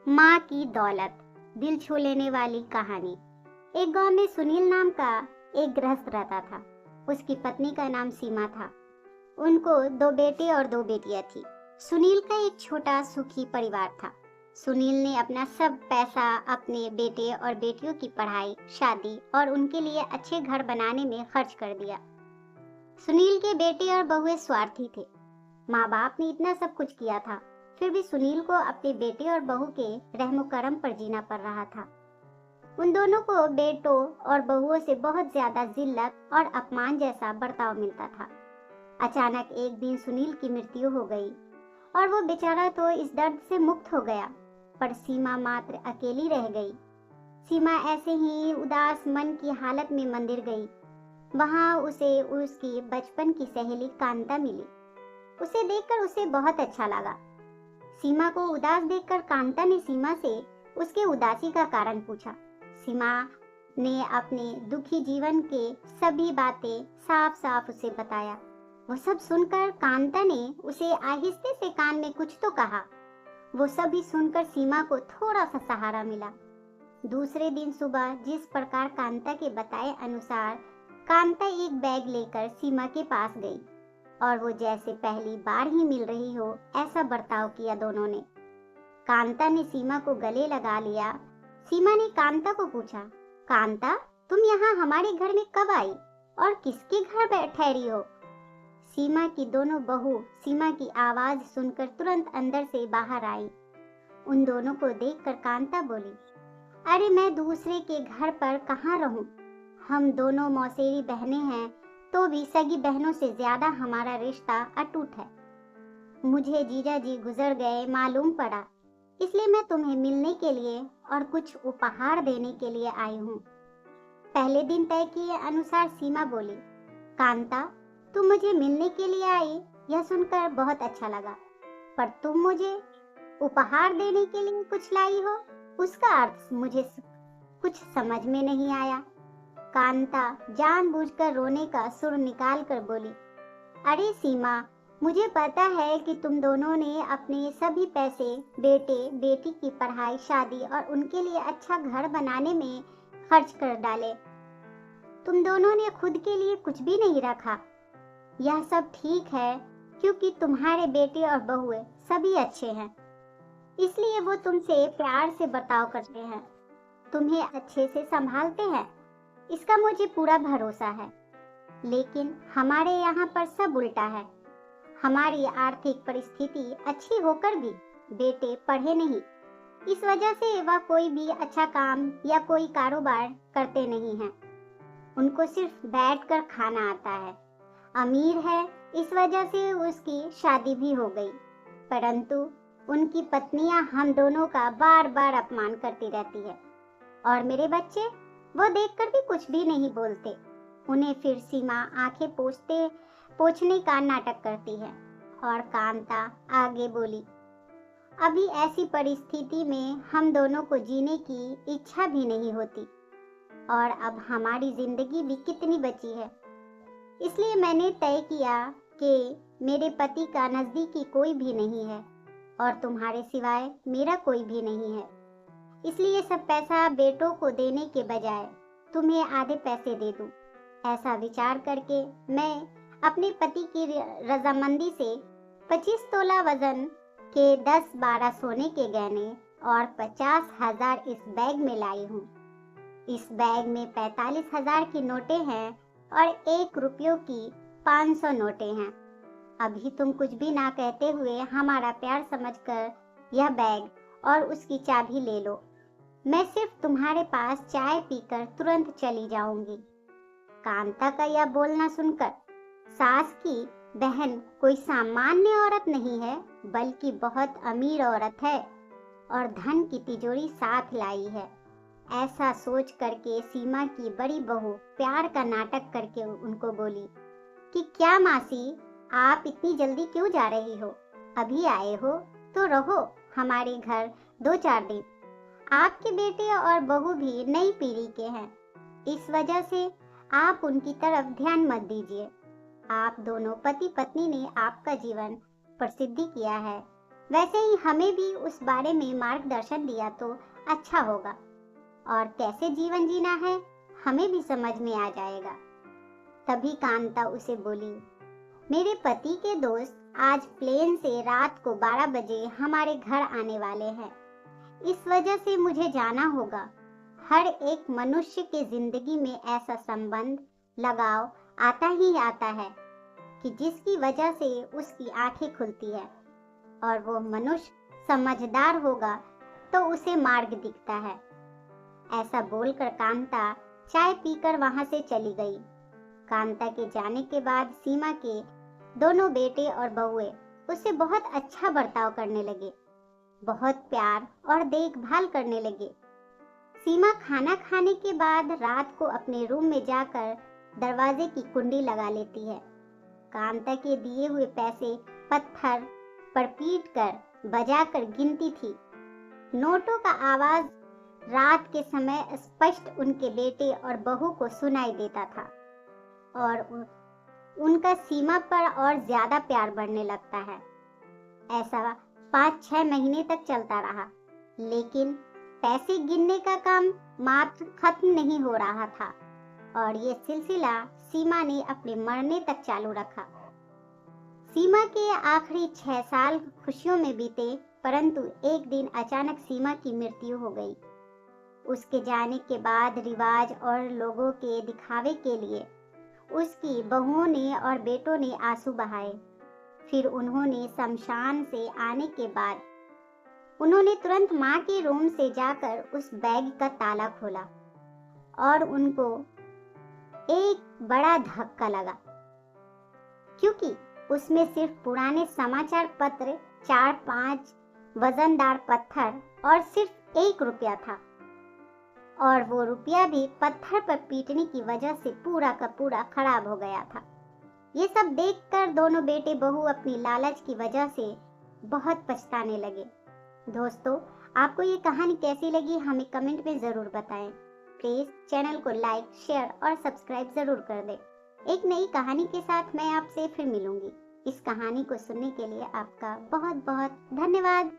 माँ की दौलत, दिल छू लेने वाली कहानी। एक गांव में सुनील नाम का एक गृहस्थ रहता था। उसकी पत्नी का नाम सीमा था। उनको 2 बेटे और 2 बेटियां थी। सुनील का एक छोटा सुखी परिवार था। सुनील ने अपना सब पैसा अपने बेटे और बेटियों की पढ़ाई, शादी और उनके लिए अच्छे घर बनाने में खर्च कर दिया। सुनील के बेटे और बहुएं स्वार्थी थे। माँ बाप ने इतना सब कुछ किया था, फिर भी सुनील को अपने बेटे और बहू के रहमो करम पर जीना पड़ रहा था। उन दोनों को बेटों और बहुओं से बहुत ज्यादा जिल्लत और अपमान जैसा बर्ताव मिलता था। अचानक एक दिन सुनील की मृत्यु हो गई और वो बेचारा तो इस दर्द से मुक्त हो गया, पर सीमा मात्र अकेली रह गई। सीमा ऐसे ही उदास मन की हालत में मंदिर गई। वहां उसे उसकी बचपन की सहेली कांता मिली। उसे देखकर उसे बहुत अच्छा लगा। सीमा को उदास देखकर कांता ने सीमा से उसके उदासी का कारण पूछा। सीमा ने अपने दुखी जीवन के सभी बातें साफ साफ उसे बताया। वो सब सुनकर कांता ने उसे आहिस्ते से कान में कुछ तो कहा। वो सभी सुनकर सीमा को थोड़ा सा सहारा मिला। दूसरे दिन सुबह जिस प्रकार कांता के बताए अनुसार कांता एक बैग लेकर सीमा के पास गई और वो जैसे पहली बार ही मिल रही हो ऐसा बर्ताव किया दोनों ने। कांता ने सीमा को गले लगा लिया। सीमा ने कांता को पूछा, कांता, तुम यहाँ हमारे घर में कब आई और किसके घर ठहरी हो? सीमा की दोनों बहू सीमा की आवाज सुनकर तुरंत अंदर से बाहर आई। उन दोनों को देखकर कांता बोली, अरे मैं दूसरे के घर पर कहाँ रहूं? हम दोनों मौसेरी बहनें हैं, तो भी सगी बहनों से ज्यादा हमारा रिश्ता अटूट है। मुझे जीजा जी गुजर गए मालूम पड़ा, इसलिए मैं तुम्हें मिलने के लिए और कुछ उपहार देने के लिए आई हूँ। पहले दिन तय किए अनुसार सीमा बोली, कांता, तुम मुझे मिलने के लिए आई, यह सुनकर बहुत अच्छा लगा, पर तुम मुझे उपहार देने के लिए कुछ लाई हो, उसका अर्थ मुझे कुछ समझ में नहीं आया। कांता जानबूझकर रोने का सुर निकाल कर बोली, अरे सीमा, मुझे पता है कि तुम दोनों ने अपने सभी पैसे बेटे बेटी की पढ़ाई, शादी और उनके लिए अच्छा घर बनाने में खर्च कर डाले। तुम दोनों ने खुद के लिए कुछ भी नहीं रखा। यह सब ठीक है क्योंकि तुम्हारे बेटे और बहुएं सभी अच्छे हैं, इसलिए वो तुमसे प्यार से बर्ताव करते हैं, तुम्हें अच्छे से संभालते हैं, इसका मुझे पूरा भरोसा है। लेकिन हमारे यहाँ पर सब उल्टा है। हमारी आर्थिक परिस्थिति अच्छी होकर भी बेटे पढ़े नहीं। इस वजह से वह कोई भी अच्छा काम या कोई कारोबार करते नहीं हैं। उनको सिर्फ बैठकर खाना आता है। अमीर है, इस वजह से उसकी शादी भी हो गई, परंतु उनकी पत्नियां हम दोनों का बार बार अपमान करती रहती है और मेरे बच्चे वो देखकर भी कुछ भी नहीं बोलते। उन्हें फिर सीमा आंखें पोंछने का नाटक करती है और कांता आगे बोली, अभी ऐसी परिस्थिति में हम दोनों को जीने की इच्छा भी नहीं होती और अब हमारी जिंदगी भी कितनी बची है। इसलिए मैंने तय किया कि मेरे पति का नजदीकी कोई भी नहीं है और तुम्हारे सिवाय मेरा कोई भी नहीं है, इसलिए सब पैसा बेटों को देने के बजाय तुम्हें आधे पैसे दे दूं। ऐसा विचार करके मैं अपने पति की रजामंदी से 25 तोला वजन के 10-12 सोने के गहने और 50,000 इस बैग में लाई हूँ। इस बैग में 45,000 की नोटें हैं और 1 रुपयों की 500 नोटें हैं। अभी तुम कुछ भी ना कहते हुए हमारा प्यार समझकर यह बैग और उसकी चाबी ले लो। मैं सिर्फ तुम्हारे पास चाय पीकर तुरंत चली जाऊंगी। कांता का यह बोलना सुनकर सास की बहन कोई सामान्य औरत नहीं है, बल्कि बहुत अमीर औरत है और धन की तिजोरी साथ लाई है। ऐसा सोच करके सीमा की बड़ी बहू प्यार का नाटक करके उनको बोली कि क्या मासी, आप इतनी जल्दी क्यों जा रही हो? अभी आए हो तो रहो हमारे घर 2-4 दिन। आपके बेटे और बहू भी नई पीढ़ी के हैं, इस वजह से आप उनकी तरफ ध्यान मत दीजिए। आप दोनों पति पत्नी ने आपका जीवन प्रसिद्धि किया है, वैसे ही हमें भी उस बारे में मार्गदर्शन दिया तो अच्छा होगा, और कैसे जीवन जीना है हमें भी समझ में आ जाएगा। तभी कांता उसे बोली, मेरे पति के दोस्त आज प्लेन से रात को 12 बजे हमारे घर आने वाले हैं। इस वजह से मुझे जाना होगा। हर एक मनुष्य के जिंदगी में ऐसा संबंध, लगाव आता ही आता है कि जिसकी वजह से उसकी आंखें खुलती है, और वो मनुष्य समझदार होगा तो उसे मार्ग दिखता है। ऐसा बोलकर कांता चाय पीकर वहां से चली गई। कांता के जाने के बाद सीमा के दोनों बेटे और बहुए उससे बहुत अच्छा बर्ताव करने लगे, बहुत प्यार और देखभाल करने लगे। सीमा खाना खाने के बाद रात को अपने रूम में जाकर दरवाजे की कुंडी लगा लेती है। कांता के दिए हुए पैसे पत्थर पर पीट कर बजाकर गिनती थी। नोटों का आवाज रात के समय स्पष्ट उनके बेटे और बहू को सुनाई देता था, और उनका सीमा पर और ज्यादा प्यार बढ़ने लगता है। ऐसा 5-6 महीने तक चलता रहा, लेकिन पैसे गिनने का काम मात्र खत्म नहीं हो रहा था, और ये सिलसिला सीमा ने अपने मरने तक चालू रखा। सीमा के आखिरी 6 साल खुशियों में बीते, परंतु एक दिन अचानक सीमा की मृत्यु हो गई। उसके जाने के बाद रिवाज और लोगों के दिखावे के लिए उसकी बहुओं ने और बेटों ने आंसू बहाए। फिर उन्होंने शमशान से आने के बाद उन्होंने तुरंत माँ के रूम से जाकर उस बैग का ताला खोला, और उनको एक बड़ा धक्का लगा, क्योंकि उसमें सिर्फ पुराने समाचार पत्र, 4-5 वजनदार पत्थर और सिर्फ 1 रुपया था, और वो रुपया भी पत्थर पर पीटने की वजह से पूरा का पूरा खराब हो गया था। ये सब देखकर दोनों बेटे बहू अपनी लालच की वजह से बहुत पछताने लगे। दोस्तों, आपको ये कहानी कैसी लगी हमें कमेंट में जरूर बताएं। प्लीज चैनल को लाइक, शेयर और सब्सक्राइब जरूर कर दें। एक नई कहानी के साथ मैं आपसे फिर मिलूंगी। इस कहानी को सुनने के लिए आपका बहुत बहुत धन्यवाद।